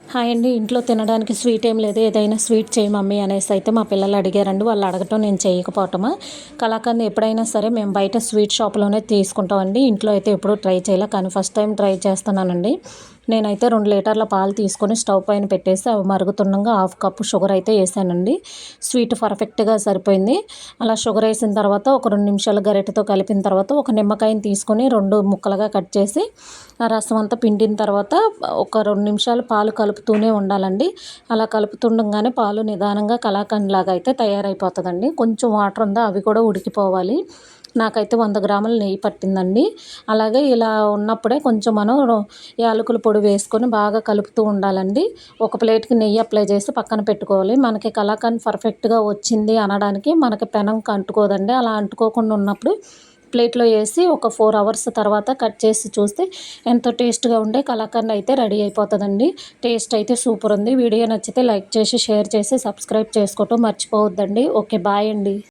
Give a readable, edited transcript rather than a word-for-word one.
Hi అండి. ఇంట్లో తినడానికి స్వీట్ ఏం లేదు. ఏదైనా స్వీట్ చేయి మమ్మీ అనేసి అయితే మా పిల్లలు అడిగారండి. వాళ్ళు అడగటం నేను చేయకపోవటమా. కలాకండ్ ఎప్పుడైనా సరే మేము బయట స్వీట్ షాప్‌లోనే తీసుకుంటామండి. ఇంట్లో అయితే ఎప్పుడూ ట్రై చేయలే. కానీ ఫస్ట్ టైం ట్రై చేస్తున్నానండి. నేనైతే 2 లీటర్ల పాలు తీసుకొని స్టవ్ పైన పెట్టేసి అవి మరుగుతుండగా హాఫ్ కప్పు షుగర్ అయితే వేసానండి. స్వీట్ పర్ఫెక్ట్‌గా సరిపోయింది. అలా షుగర్ వేసిన తర్వాత ఒక 2 నిమిషాలు గరిటెతో కలిపిన తర్వాత ఒక నిమ్మకాయని తీసుకొని 2 ముక్కలుగా కట్ చేసి ఆ రసం అంతా పిండిన తర్వాత ఒక 2 నిమిషాలు పాలు కలుపుతూనే ఉండాలండి. అలా కలుపుతుండగానే పాలు నిదానంగా కలాకండ్ లాగా అయితే తయారైపోతుందండి. కొంచెం వాటర్ ఉందో అవి కూడా ఉడికిపోవాలి. నాకైతే 100 గ్రాముల నెయ్యి పట్టిందండి. అలాగే ఇలా ఉన్నప్పుడే కొంచెం మనం యాలకుల పొడి వేసుకొని బాగా కలుపుతూ ఉండాలండి. ఒక ప్లేట్‌కి నెయ్యి అప్లై చేసి పక్కన పెట్టుకోవాలి. మనకి కలాకండ్ పర్ఫెక్ట్‌గా వచ్చింది అనడానికి మనకి పెనంకి అంటుకోదండి. అలా అంటుకోకుండా ఉన్నప్పుడు ప్లేట్‌లో వేసి ఒక 4 అవర్స్ తర్వాత కట్ చేసి చూస్తే ఎంతో టేస్ట్‌గా ఉండే కలాకండ్ అయితే రెడీ అయిపోతుందండి. టేస్ట్ అయితే సూపర్ ఉంది. వీడియో నచ్చితే లైక్ చేసి, షేర్ చేసి, సబ్స్క్రైబ్ చేసుకోవటం మర్చిపోవద్దండి. ఓకే. బాయ్ అండి.